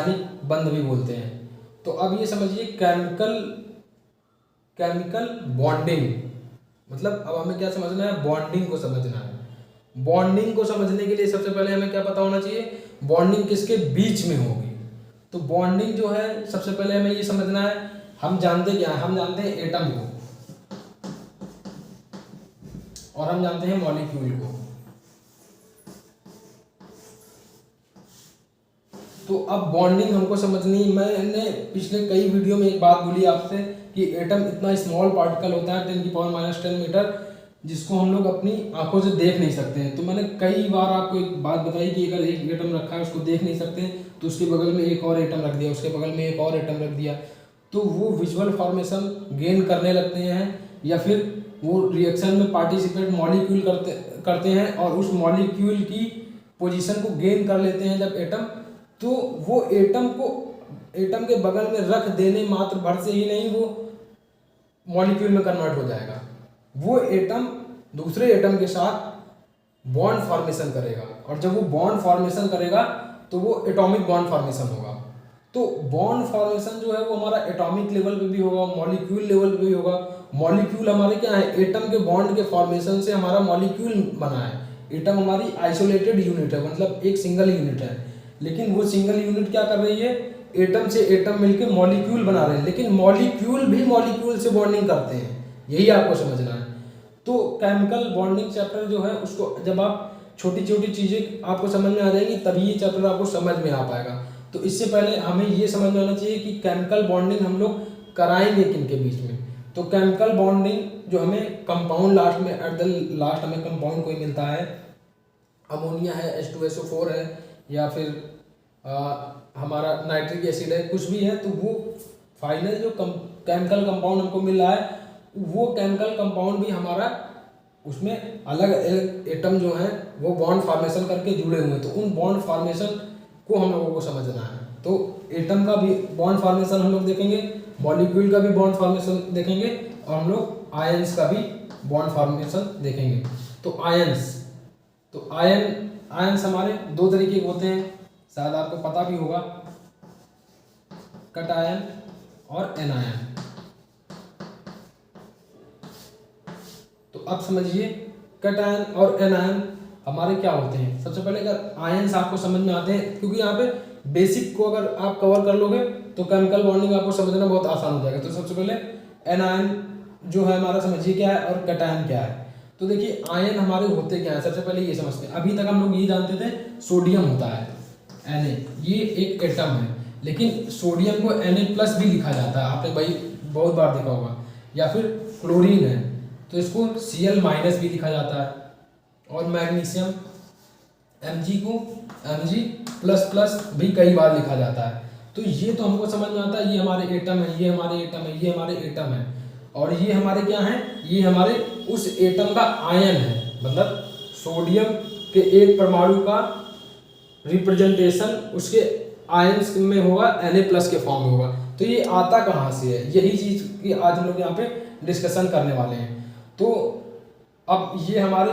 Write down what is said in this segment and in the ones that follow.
रासायनिक बंध भी बोलते हैं। तो अब ये समझिए केमिकल बॉन्डिंग, मतलब अब हमें क्या समझना है, बॉन्डिंग को समझना है। बॉन्डिंग को समझने के लिए सबसे पहले हमें क्या पता होना चाहिए, बॉन्डिंग किसके बीच में होगी। तो बॉन्डिंग जो है सबसे पहले हमें ये समझना है, हम जानते क्या है, हम जानते हैं एटम को और हम जानते हैं मॉलिक्यूल को। तो अब बॉन्डिंग हमको समझनी, मैंने पिछले कई वीडियो में एक बात बोली आपसे कि एटम इतना स्मॉल पार्टिकल होता है 10⁻⁻10 मीटर, जिसको हम लोग अपनी आंखों से देख नहीं सकते हैं। तो मैंने कई बार आपको एक बात बताई कि अगर एक एटम रखा है उसको देख नहीं सकते तो उसके बगल में एक और एटम रख दिया, उसके बगल में एक और एटम रख दिया, तो वो विजुअल फॉर्मेशन गेन करने लगते हैं या फिर वो रिएक्शन में पार्टिसिपेट मॉलिक्यूल करते हैं और उस मॉलिक्यूल की पोजीशन को गेन कर लेते हैं जब एटम, तो वो एटम के बगल में रख देने मात्र भर से ही नहीं वो मॉलिक्यूल में कन्वर्ट हो जाएगा। वो एटम दूसरे एटम के साथ बॉन्ड फॉर्मेशन करेगा और जब वो बॉन्ड फॉर्मेशन करेगा तो वो एटॉमिक बॉन्ड फॉर्मेशन होगा। तो बॉन्ड फॉर्मेशन जो है वो हमारा एटॉमिक लेवल पे भी होगा, मॉलिक्यूल लेवल पे भी होगा। मॉलिक्यूल हमारे क्या है, एटम के बॉन्ड के फॉर्मेशन से हमारा मॉलिक्यूल बना है। एटम हमारी आइसोलेटेड यूनिट है, मतलब एक सिंगल यूनिट है, लेकिन वो सिंगल यूनिट क्या कर रही है, एटम से एटम मिलकर मॉलिक्यूल बना रहे हैं, लेकिन मॉलिक्यूल भी मॉलिक्यूल से बॉन्डिंग करते हैं, यही आपको समझना है। तो केमिकल बॉन्डिंग चैप्टर जो है उसको जब आप छोटी छोटी चीज़ें आपको समझ में आ जाएंगी तभी ये चैप्टर आपको समझ में आ पाएगा। तो इससे पहले हमें ये समझ में आना चाहिए कि केमिकल बॉन्डिंग हम लोग कराएंगे किन के बीच में। तो केमिकल बॉन्डिंग जो हमें कंपाउंड लास्ट में एट द लास्ट हमें कंपाउंड कोई मिलता है, अमोनिया है, H2SO4 है, या फिर हमारा नाइट्रिक एसिड है, कुछ भी है, तो वो फाइनल जो केमिकल कंपाउंड हमको मिल रहा है वो केमिकल कंपाउंड भी हमारा उसमें अलग अलग एटम जो हैं वो बॉन्ड फॉर्मेशन करके जुड़े हुए हैं। तो उन बॉन्ड फॉर्मेशन को हम लोगों को समझना है। तो एटम का भी बॉन्ड फॉर्मेशन हम लोग देखेंगे, मॉलिक्यूल का भी बॉन्ड फॉर्मेशन देखेंगे और हम लोग आयंस का भी बॉन्ड फॉर्मेशन देखेंगे। तो आयंस हमारे दो तरीके के होते हैं, शायद आपको पता भी होगा, कटायन और एनायन। तो अब समझिए कटायन और एनायन हमारे क्या होते हैं। सबसे पहले अगर आयंस आपको समझ में आते हैं, क्योंकि यहाँ पे बेसिक को अगर आप कवर कर लोगे तो केमिकल बॉन्डिंग आपको समझना बहुत आसान हो जाएगा। तो सबसे पहले एनायन जो है हमारा समझिए क्या है और कटायन क्या है। तो देखिए आयन हमारे होते क्या है, सबसे पहले ये समझते हैं। अभी तक हम लोग ये जानते थे सोडियम होता है Na, ये एक एटम है, लेकिन सोडियम को Na+ भी लिखा जाता है, आपने भाई बहुत बार देखा होगा। या फिर क्लोरीन है तो इसको Cl- भी लिखा जाता है, और मैग्नीशियम Mg को Mg++ भी कई बार लिखा जाता है। तो ये तो हमको समझ में आता है, ये हमारे एटम है, ये हमारे एटम है, ये हमारे एटम है, और ये हमारे क्या है, ये हमारे उस एटम का आयन है। मतलब सोडियम के एक परमाणु का रिप्रेजेंटेशन उसके आयंस में होगा, Na+ के फॉर्म में होगा। तो ये आता कहाँ से है, यही चीज़ की आज हम लोग यहाँ पे डिस्कशन करने वाले हैं। तो अब ये हमारे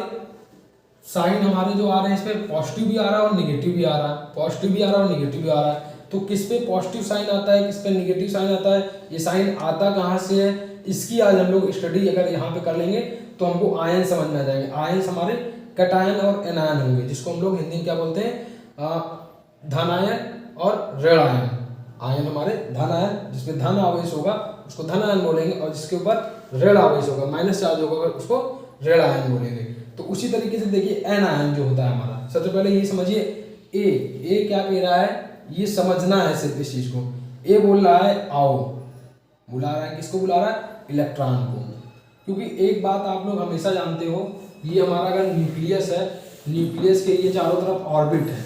साइन हमारे जो आ रहे हैं इस पे पॉजिटिव भी आ रहा है और निगेटिव भी आ रहा है, पॉजिटिव भी आ रहा है और निगेटिव भी आ रहा है। तो किस पे पॉजिटिव साइन आता है, किस पे निगेटिव साइन आता है, ये साइन आता कहाँ से है, इसकी आज हम लोग स्टडी अगर यहाँ पे कर लेंगे तो हमको आयन समझ में आ जाएंगे। आयन हमारे कटायन और एनायन होंगे, जिसको हम लोग हिंदी में क्या बोलते हैं, धनायन और ऋणायन। आयन हमारे धन आयन, जिसमें धन आवेश होगा उसको धन आयन बोलेंगे, और जिसके ऊपर ऋण आवेश होगा, माइनस चार्ज होगा उसको ऋण आयन बोलेंगे। तो उसी तरीके से देखिए एन आयन जो होता है हमारा, सबसे पहले ये समझिए ए क्या कह रहा है, ये समझना है सिर्फ इस चीज को। ए बोल रहा है आओ, बुला रहा है, किसको बुला रहा है, इलेक्ट्रॉन को। क्योंकि एक बात आप लोग हमेशा जानते हो, ये हमारा अगर न्यूक्लियस है, न्यूक्लियस के ये चारों तरफ ऑर्बिट है,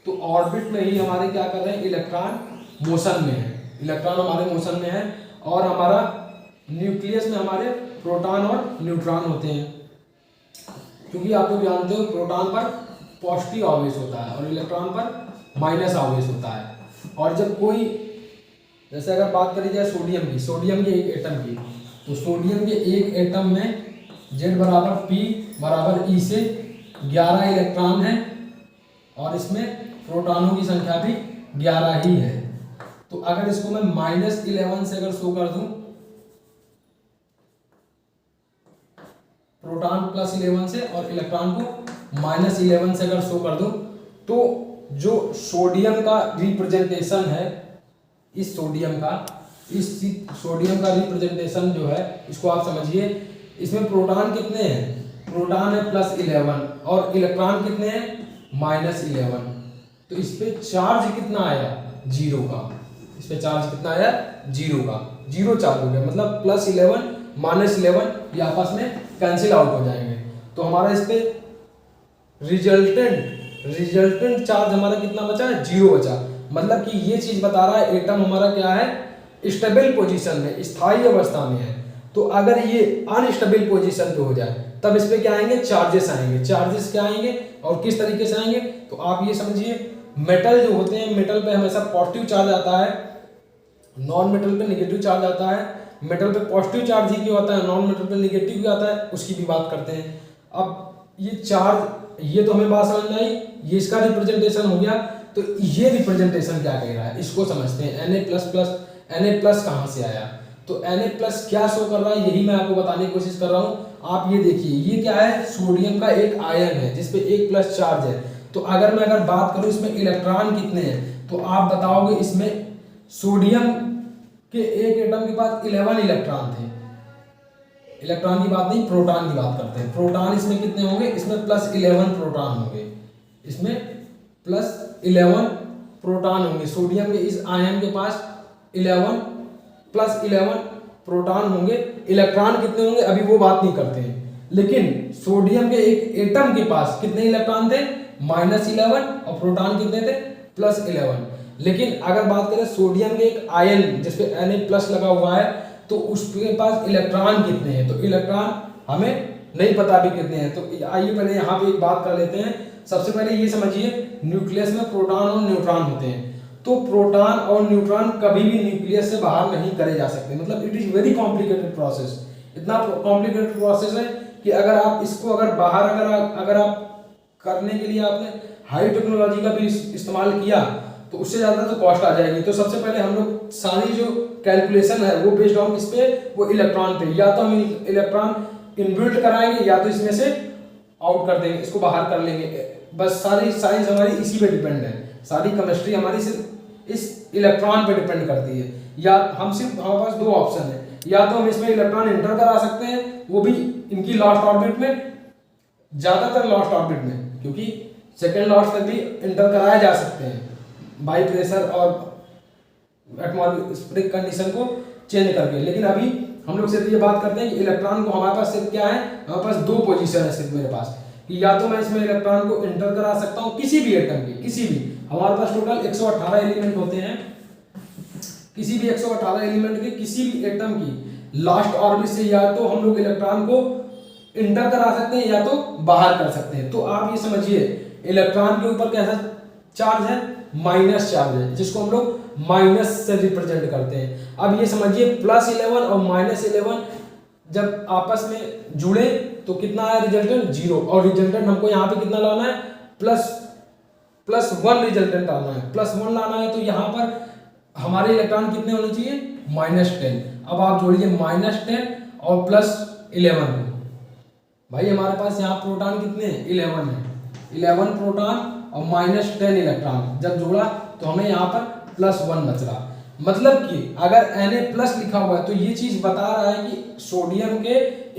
तो ऑर्बिट में ही हमारे क्या कर रहे हैं, इलेक्ट्रॉन मोशन में है, इलेक्ट्रॉन हमारे मोशन में है, और हमारा न्यूक्लियस में हमारे प्रोटॉन और न्यूट्रॉन होते हैं। क्योंकि आप लोग जानते हो प्रोटॉन पर पॉजिटिव आवेश होता है और इलेक्ट्रॉन पर माइनस आवेश होता है। और जब कोई, जैसे अगर बात करी जाए सोडियम की, सोडियम के एक एटम की, तो सोडियम के एक एटम में Z = P = E से 11 इलेक्ट्रॉन है, और इसमें प्रोटॉनों की संख्या भी 11 ही है। तो अगर इसको मैं -11 से अगर शो कर दूं, प्रोटॉन +11 से और इलेक्ट्रॉन को -11 से अगर शो कर दूं, तो जो सोडियम का रिप्रेजेंटेशन है, इस सोडियम का रिप्रेजेंटेशन जो है, इसको आप समझिए, इसमें प्रोटॉन कितने हैं, प्रोटॉन है +11 और इलेक्ट्रॉन कितने हैं -11। तो इस पे चार्ज कितना आया, 0 का। इस पे चार्ज कितना आया, 0 का, 0 चार्ज हो गया, मतलब +11 -11 ये आपस में कैंसिल आउट हो जाएंगे। तो हमारा इस पे रिजल्टेंट चार्ज हमारा कितना बचा है, 0 बचा। मतलब कि ये चीज बता रहा है एटम हमारा क्या है, स्टेबल पोजीशन में, स्थायी अवस्था में है। तो अगर ये अनस्टेबल पोजीशन पे हो जाए तब इस पे क्या आएंगे, चार्जेस आएंगे। चार्जेस क्या आएंगे और किस तरीके से आएंगे, तो आप ये समझिए, मेटल जो होते हैं, मेटल पे हमेशा पॉजिटिव चार्ज आता है, नॉन मेटल पे नेगेटिव चार्ज आता है। मेटल पे पॉजिटिव चार्ज ही क्यों आता है, नॉन मेटल पे नेगेटिव भी आता है, उसकी भी बात करते हैं। अब ये चार्ज, ये तो हमें बात समझ में आई, ये इसका रिप्रेजेंटेशन हो गया। तो ये रिप्रेजेंटेशन क्या कह रहा है, इसको समझते हैं। Na+ कहाँ से आया, तो Na+ क्या शो कर रहा है, यही मैं आपको बताने की कोशिश कर रहा हूँ। आप ये देखिए, ये क्या है, सोडियम का एक आयन है जिसपे 1+ चार्ज है। तो अगर मैं बात करूँ इसमें इलेक्ट्रॉन कितने हैं, तो आप बताओगे इसमें सोडियम के एक एटम के पास 11 इलेक्ट्रॉन थे। इलेक्ट्रॉन की बात नहीं, प्रोटॉन की बात करते हैं। प्रोटॉन इसमें कितने होंगे, इसमें +11 प्रोटॉन होंगे, इसमें +11 प्रोटॉन होंगे। सोडियम के इस आयन के पास 11 +11 प्रोटॉन होंगे। इलेक्ट्रॉन कितने होंगे अभी वो बात नहीं करते हैं, लेकिन सोडियम के एक एटम के पास कितने इलेक्ट्रॉन थे, -11, और प्रोटॉन कितने थे, +11। लेकिन अगर बात करें सोडियम के एक आयन जिसपे Na+ लगा हुआ है, तो उसके पास इलेक्ट्रॉन कितने हैं, तो इलेक्ट्रॉन हमें नहीं पता भी कितने हैं। तो आइए पहले यहाँ पे एक बात कर लेते हैं। सबसे पहले ये समझिए, न्यूक्लियस में प्रोटॉन और न्यूट्रॉन होते हैं। तो प्रोटॉन और न्यूट्रॉन कभी भी न्यूक्लियस से बाहर नहीं करे जा सकते, मतलब it is very complicated process. इतना कॉम्प्लिकेटेड प्रोसेस है कि अगर आप इसको बाहर अगर आप करने के लिए आपने हाई टेक्नोलॉजी का भी इस्तेमाल किया तो उससे ज़्यादा तो कॉस्ट आ जाएगी। तो सबसे पहले हम लोग सारी जो कैलकुलेशन है वो बेस्ड ऑन किस पे, वो इलेक्ट्रॉन पे। या तो हम इलेक्ट्रॉन इनबिल्ट कराएंगे या तो इसमें से आउट कर देंगे, इसको बाहर कर लेंगे। बस सारी साइंस हमारी इसी पे डिपेंड है, सारी केमिस्ट्री हमारी सिर्फ इस इलेक्ट्रॉन पे डिपेंड करती है। या हमारे पास दो ऑप्शन है, या तो हम इसमें इलेक्ट्रॉन एंटर करा सकते हैं, वो भी इनकी लास्ट ऑर्बिट में, ज़्यादातर लास्ट ऑर्बिट में, क्योंकि सेकेंड लास्ट तक भी एंटर कराए जा सकते हैं बाई प्रेशर और एटमॉस्फेरिक कंडीशन को चेंज करके। लेकिन अभी हम लोग सिर्फ ये बात करते हैं कि इलेक्ट्रॉन को हमारे पास सिर्फ क्या है, हमारे पास दो पोजीशन है सिर्फ मेरे पास, कि या तो मैं इसमें इलेक्ट्रॉन को एंटर करा सकता हूँ किसी भी एटम के, किसी भी, हमारे पास टोटल 118 एलिमेंट होते हैं, किसी भी 118 एलिमेंट के किसी भी एटम की लास्ट ऑर्बिट से या तो हम लोग इलेक्ट्रॉन को इंटर करा सकते हैं या तो बाहर कर सकते हैं। तो आप ये समझिए, इलेक्ट्रॉन के ऊपर कैसा चार्ज है, माइनस चार्ज है, जिसको हम लोग माइनस से रिप्रेजेंट करते हैं। अब ये समझिए +11 और -11 जब आपस में जुड़े तो कितना आया रिजल्टेंट, 0। और रिजल्टेंट हमको यहाँ पे कितना लाना है, +1 रिजल्टेंट लाना है, +1 लाना है। तो यहाँ पर हमारे इलेक्ट्रॉन कितने होने चाहिए, -10। अब आप जोड़िए -10 और +11, भाई हमारे पास यहाँ प्रोटॉन कितने हैं, 11 है, 11 प्रोटॉन और -10 इलेक्ट्रॉन जब जोड़ा तो हमें यहाँ पर +1 बच रहा। मतलब कि अगर Na+ लिखा हुआ है तो ये चीज बता रहा है कि सोडियम के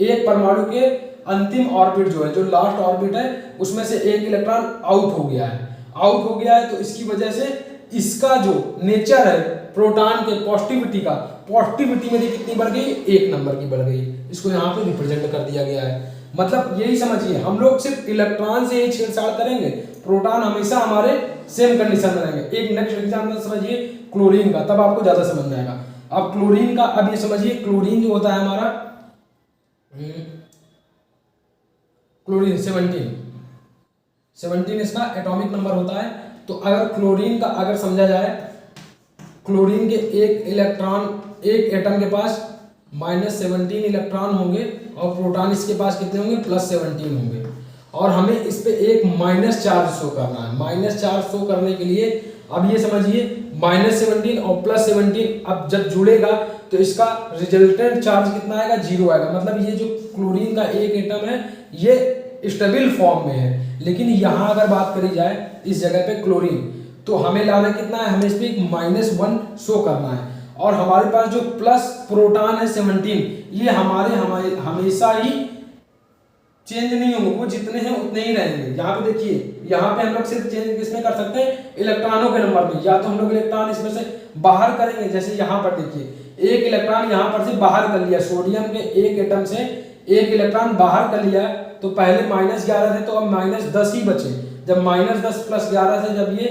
एक परमाणु के अंतिम ऑर्बिट जो है, जो लास्ट ऑर्बिट है, उसमें से एक इलेक्ट्रॉन आउट हो गया है। तो इसकी वजह से इसका जो नेचर है प्रोटॉन के पॉजिटिविटी मेरी कितनी बढ़ गई, 1 नंबर की बढ़ गई। इसको यहाँ पे रिप्रेजेंट कर दिया गया है। मतलब यही समझिए, हम लोग सिर्फ इलेक्ट्रॉन से ही छेड़छाड़ करेंगे, प्रोटॉन हमेशा हमारे सेम कंडीशन में रहेंगे। एक नेक्स्ट एग्जांपल समझिए क्लोरीन का, तब आपको ज्यादा समझ में आएगा। अब क्लोरीन का, अब ये समझिए क्लोरीन जो होता है हमारा, क्लोरीन 17 इसका एटॉमिक नंबर होता है। तो अगर क्लोरीन का अगर समझा जाए, क्लोरीन के एक एटम के पास -17 इलेक्ट्रॉन होंगे और प्रोटॉन इसके पास कितने होंगे, +17 होंगे। और हमें इस पे एक माइनस चार्ज शो करना है। माइनस चार्ज शो करने के लिए अब ये समझिए -17 और +17 अब जब जुड़ेगा तो इसका रिजल्टेंट चार्ज कितना आएगा, 0 आएगा। मतलब ये जो क्लोरीन का एक एटम है ये स्टेबल फॉर्म में है। लेकिन यहाँ अगर बात करी जाए इस जगह पे क्लोरीन, तो हमें लाना कितना है, हमें इस पर -1 शो करना है। और हमारे पास जो प्लस प्रोटॉन है 17, ये हमारे हमेशा ही चेंज नहीं होंगे, वो जितने हैं उतने ही रहेंगे। यहाँ पे देखिए, यहाँ पे हम लोग सिर्फ चेंज किसमें कर सकते हैं, इलेक्ट्रॉनों के नंबर में। या तो हम लोग इलेक्ट्रॉन इसमें से बाहर करेंगे, जैसे यहाँ पर देखिए एक इलेक्ट्रॉन यहाँ पर से बाहर कर लिया, सोडियम के एक एटम से एक इलेक्ट्रॉन बाहर कर लिया, तो पहले -11 थे तो अब -10 ही बचे। जब -10 + 11 से जब ये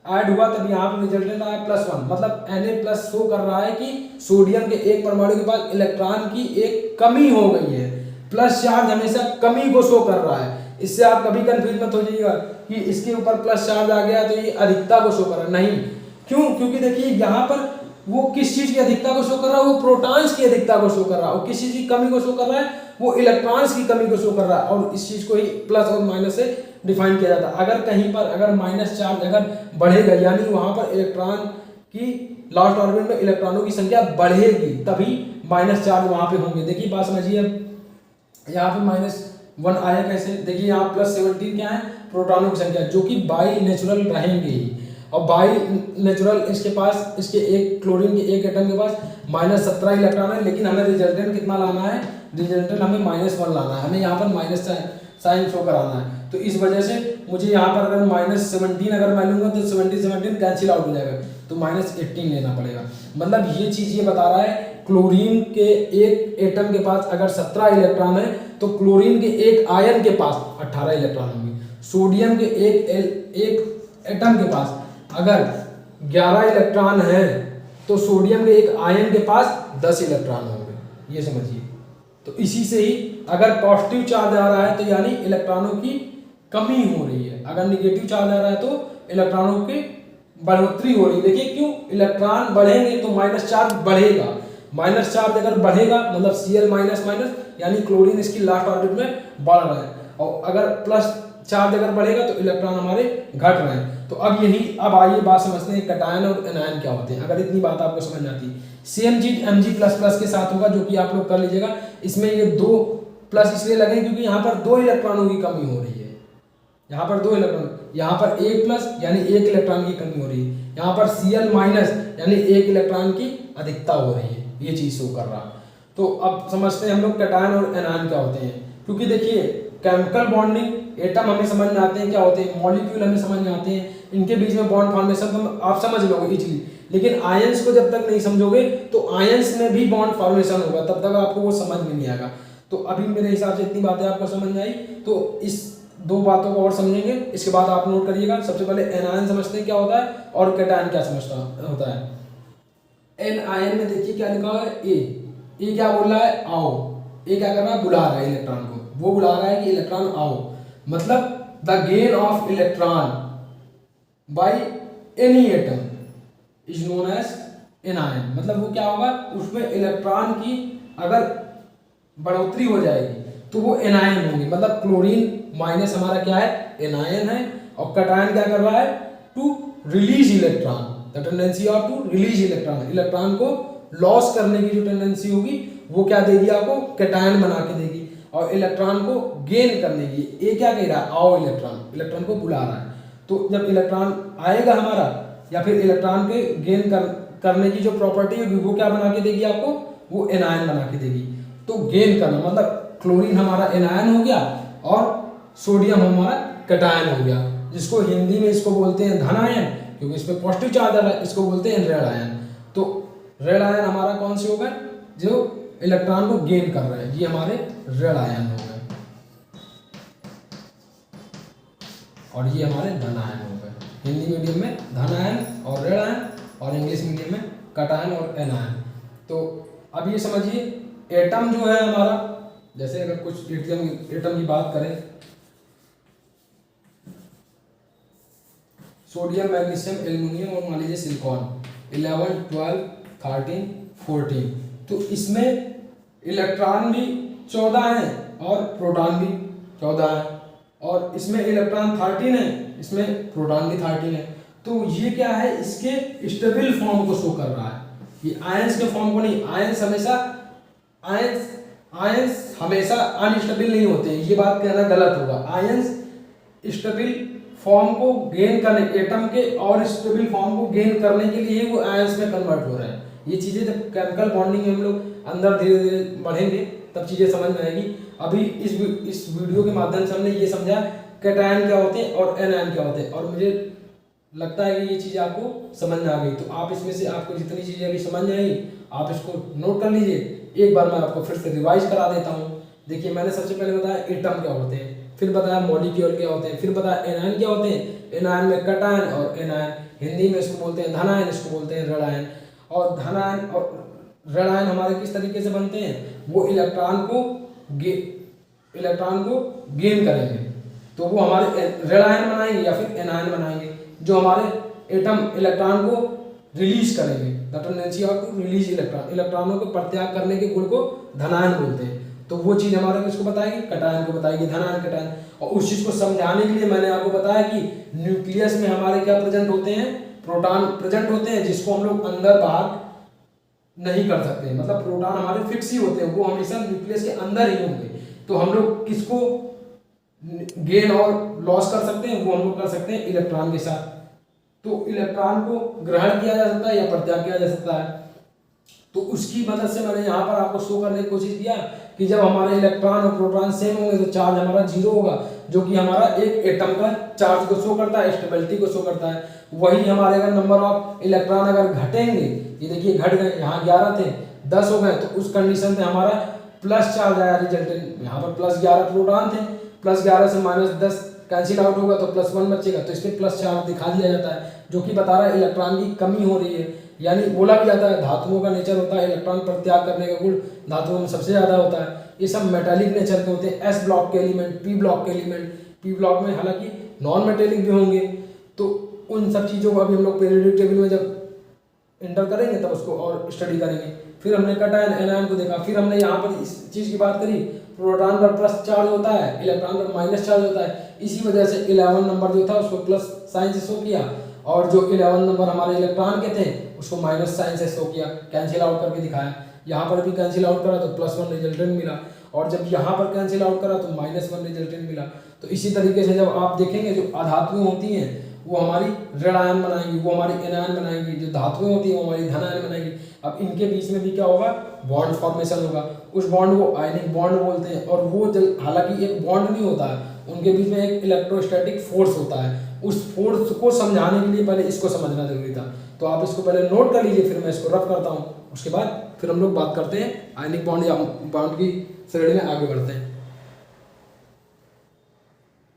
ऐड हुआ तब यहाँ पे रिजल्टेंट आया +1। मतलब Na+ शो कर रहा है कि सोडियम के एक परमाणु के पास इलेक्ट्रॉन की एक कमी हो गई है। प्लस चार्ज हमेशा कमी को शो कर रहा है। इससे आप कभी कंफ्यूज मत हो जाइएगा कि इसके ऊपर प्लस चार्ज आ गया तो ये अधिकता को शो कर रहा है, नहीं। क्यों? क्योंकि देखिए यहाँ पर वो किस चीज की अधिकता को शो कर रहा है, वो प्रोटॉन्स की अधिकता को शो कर रहा है। और किस चीज की कमी को शो कर रहा है, वो इलेक्ट्रॉन्स की कमी को शो कर रहा है। और इस चीज को ही प्लस और माइनस से डिफाइन किया जाता है। अगर कहीं पर अगर माइनस चार्ज अगर बढ़ेगा, यानी वहां पर इलेक्ट्रॉन की लास्ट ऑर्बिट में इलेक्ट्रॉनों की संख्या बढ़ेगी, तभी माइनस चार्ज वहां पे होंगे। देखिए बात समझिए, अब यहाँ पे -1 आया कैसे, देखिए यहाँ +17 क्या है, प्रोटॉनों की संख्या, जो कि बाई नेचुरल रहेंगे ही। और बाई नेचुरल इसके पास, इसके एक क्लोरीन के एक एटम के पास -17 इलेक्ट्रॉन है। लेकिन हमें रिजल्टेंट कितना लाना है, रिजल्टेंट हमें -1 लाना है। हमें यहाँ पर माइनस साइन शो कराना है। तो इस वजह से मुझे यहाँ पर अगर -17 अगर मैं लूँगा तो 17 कैंसिल आउट हो जाएगा, तो -18 लेना पड़ेगा। मतलब ये चीज़ ये बता रहा है, क्लोरीन के एक एटम के पास अगर 17 इलेक्ट्रॉन है तो क्लोरीन के एक आयन के पास 18 इलेक्ट्रॉन होंगे। सोडियम के एक एटम के पास अगर 11 इलेक्ट्रॉन है तो सोडियम के एक आयन के पास 10 इलेक्ट्रॉन होंगे। ये समझिए। तो इसी से ही अगर पॉजिटिव चार्ज आ रहा है तो यानी इलेक्ट्रॉनों की कमी हो रही है, अगर निगेटिव चार्ज आ रहा है तो इलेक्ट्रॉनों की बढ़ोतरी हो रही है। देखिए क्यों, इलेक्ट्रॉन बढ़ेंगे तो माइनस चार्ज बढ़ेगा। माइनस चार्ज अगर बढ़ेगा मतलब Cl- यानी क्लोरीन इसकी लास्ट ऑर्बिट में बढ़ रहा है। और अगर प्लस चार्ज अगर बढ़ेगा तो इलेक्ट्रॉन हमारे घट रहे हैं। तो अब यही, अब आइए बात समझते हैं कैटायन और एनायन क्या होते हैं। अगर इतनी बात आपको समझ आती है, सेम चीज Mg++ के साथ होगा, जो कि आप लोग कर लीजिएगा। इसमें ये 2 प्लस इसलिए लगे क्योंकि यहाँ पर 2 इलेक्ट्रॉनों की कमी हो रही है। यहाँ पर 2 इलेक्ट्रॉन, यहाँ पर 1+ यानी 1 इलेक्ट्रॉन की कमी हो रही है। यहाँ पर Cl- यानी 1 इलेक्ट्रॉन की अधिकता हो रही है। ये चीज शो कर रहा। तो अब समझते हैं हम लोग कैटायन और एनायन क्या होते हैं। क्योंकि देखिए केमिकल बॉन्डिंग, एटम हमें समझ में आते हैं क्या होते हैं, मॉलिक्यूल हमें समझ में आते हैं, इनके बीच में बॉन्ड फॉर्मेशन आप समझ लोगे इजीली। लेकिन आयंस को जब तक नहीं समझोगे तो आयंस में भी बॉन्ड फॉर्मेशन होगा, तब तक आपको वो समझ में नहीं आएगा। तो अभी मेरे हिसाब से इतनी बातें आपको समझ में आई। तो इस 2 बातों को और समझेंगे, इसके बाद आप नोट करिएगा। सबसे पहले एनायन समझते हैं क्या होता है और कैटायन क्या समझता होता है। एनायन में देखिए क्या लिखा है, ए क्या बोल रहा है, आओ। ए क्या कर रहा है, बुला रहा है इलेक्ट्रॉन को, वो बुला रहा है कि इलेक्ट्रॉन आओ। मतलब the gain of electron by any atom is known as anion. मतलब वो क्या होगा, उसमें इलेक्ट्रॉन की अगर बढ़ोतरी हो जाएगी तो वो एनायन होंगे। मतलब क्लोरीन माइनस हमारा क्या है, एनायन है। और कैटायन क्या कर रहा है, to release electron, the tendency of to release electron. Electron को लॉस करने की जो टेंडेंसी होगी वो क्या देगी आपको, कैटायन बना के देगी। और इलेक्ट्रॉन को गेन करने की, ये क्या कह रहा है, आओ इलेक्ट्रॉन को बुला रहा है। तो जब इलेक्ट्रॉन आएगा हमारा, या फिर इलेक्ट्रॉन के गेन करने की जो प्रॉपर्टी होगी वो क्या बना के देगी आपको, वो एनायन बना के देगी। तो गेन करना मतलब क्लोरीन हमारा एनायन हो गया और सोडियम हमारा कैटायन हो गया, जिसको हिंदी में इसको बोलते हैं धन आयन, क्योंकि इस पर पॉजिटिव चार्ज आ रहा है। इसको बोलते हैं रेड आयन। तो रेड आयन हमारा कौन से होगा, जो इलेक्ट्रॉन को गेन कर रहे हैं, ये हमारे रेड आयन हो गए। और ये हमारे धन आयन हो गए। हिंदी मीडियम में धन आयन और रेड आयन, और इंग्लिश मीडियम में कैटायन और एनायन। तो अब ये समझिए एटम जो है हमारा, जैसे अगर कुछ एटम की बात करें, सोडियम, मैग्नीशियम, एल्युमिनियम और मान लीजिए सिलिकॉन, 11, 12, 13, 14। तो इसमें इलेक्ट्रॉन भी 14 हैं और प्रोटॉन भी 14 है। और इसमें इलेक्ट्रॉन 13 है, इसमें प्रोटॉन भी 13 है। तो ये क्या है, इसके स्टेबल फॉर्म को शो कर रहा है, ये आयंस के फॉर्म को नहीं। आयंस हमेशा अनस्टेबल नहीं होते हैं, ये बात कहना गलत होगा। आयंस स्टेबल फॉर्म को गेन करने, एटम के और स्टेबल फॉर्म को गेन करने के लिए वो आयंस में कन्वर्ट हो रहे हैं। ये चीज़ें जब केमिकल बॉन्डिंग में हम लोग अंदर धीरे धीरे बढ़ेंगे तब चीज़ें समझ में आएगी। अभी इस वीडियो के माध्यम से हमने ये समझा कैटायन क्या होते हैं और एनायन क्या होते हैं, और मुझे लगता है कि ये चीज़ आपको समझ में आ गई। तो आप इसमें से आपको जितनी चीज़ें अभी समझ में आई आप इसको नोट कर लीजिए। एक बार मैं आपको फिर से रिवाइज करा देता हूँ। देखिए, मैंने सबसे पहले बताया एटम क्या होते हैं, फिर बताया मॉलिक्यूल क्या होते हैं, फिर बताया एनायन क्या होते हैं। एनायन में कैटायन और एनायन, हिंदी में इसको बोलते हैं धनायन, इसको बोलते हैं ऋणायन। और धनायन और ऋणायन हमारे किस तरीके से बनते हैं, वो इलेक्ट्रॉन को गेन करेंगे तो वो हमारे ऋणायन बनाएंगे या फिर एनायन बनाएंगे। जो हमारे एटम इलेक्ट्रॉन को रिलीज करेंगे, the tendency of to release electron, इलेक्ट्रॉनों को प्रत्याग करने के गुण को धनायन बोलते हैं। तो वो चीज़ हमारे किसको बताएगी, कैटायन को बताएगी, धनायन कैटायन। और उस चीज़ को समझाने के लिए मैंने आपको बताया कि न्यूक्लियस में हमारे क्या प्रेजेंट होते हैं, प्रोटॉन प्रेजेंट होते हैं, जिसको हम लोग अंदर बाहर नहीं कर सकते। मतलब प्रोटॉन हमारे फिक्स ही होते हैं, वो हमेशा न्यूक्लियस के अंदर ही होंगे। तो हम लोग किसको गेन और लॉस कर सकते हैं, वो हम लोग कर सकते हैं इलेक्ट्रॉन के साथ। तो इलेक्ट्रॉन को ग्रहण किया जा सकता है या प्रत्याग किया जा सकता है। तो उसकी मदद से मैंने यहाँ पर आपको शो करने की कोशिश किया कि जब हमारे इलेक्ट्रॉन और प्रोटॉन सेम होंगे तो चार्ज हमारा जीरो होगा, जो कि हमारा एक एटम का चार्ज को शो करता है, स्टेबिलिटी को शो करता है। वही हमारे अगर नंबर ऑफ इलेक्ट्रॉन अगर घटेंगे, ये देखिए घट गए, यहाँ 11 थे 10 हो गए, तो उस कंडीशन में हमारा प्लस चार्ज आया रिजल्टेंट। यहाँ पर प्लस 11 प्रोटॉन थे, प्लस 11 से माइनस 10 कैंसिल आउट होगा तो प्लस 1 बचेगा, तो इसमें प्लस चार्ज दिखा दिया जाता है, जो कि बता रहा है इलेक्ट्रॉन की कमी हो रही है। यानी बोला भी जाता है धातुओं का नेचर होता है इलेक्ट्रॉन प्रत्याग करने का गुण धातुओं में सबसे ज़्यादा होता है। ये सब मेटालिक नेचर के होते हैं, एस ब्लॉक के एलिमेंट, पी ब्लॉक के एलिमेंट, पी ब्लॉक में हालांकि नॉन मेटेलिक भी होंगे। तो उन सब चीज़ों को अभी हम लोग पीरियोडिक टेबल में जब एंटर करेंगे तब उसको और स्टडी करेंगे। फिर हमने कैटायन एनायन को देखा, फिर हमने यहाँ पर इस चीज़ की बात करी, प्रोटॉन पर प्लस चार्ज होता है, इलेक्ट्रॉन पर माइनस चार्ज होता है। इसी वजह से 11 नंबर जो था उसको प्लस साइन से शो किया, और जो 11 नंबर हमारे इलेक्ट्रॉन के थे उसको माइनस साइन से शो किया, कैंसिल आउट करके दिखाया। यहाँ पर भी कैंसिल आउट करा तो +1 रिजल्टेंट मिला, और जब यहाँ पर कैंसिल आउट करा तो -1 रिजल्टेंट मिला। तो इसी तरीके से जब आप देखेंगे जो अधातुएं होती हैं वो हमारी ऋणायन बनाएंगी, वो हमारी एनायन बनाएंगी, जो धातुएं होती हैं वो हमारी धनायन बनाएंगी। अब इनके बीच में भी क्या होगा, बॉन्ड फॉर्मेशन होगा। उस बॉन्ड को आयनिक बॉन्ड बोलते हैं, और वो हालांकि एक बॉन्ड नहीं होता है, उनके बीच में एक इलेक्ट्रोस्टैटिक फोर्स होता है। उस फोर्स को समझाने के लिए पहले इसको समझना जरूरी था। तो आप इसको पहले नोट कर लीजिए, फिर मैं इसको रफ करता हूँ, उसके बाद फिर हम लोग बात करते हैं आयनिक बॉन्ड या बॉन्ड की श्रेणी में आगे बढ़ते हैं।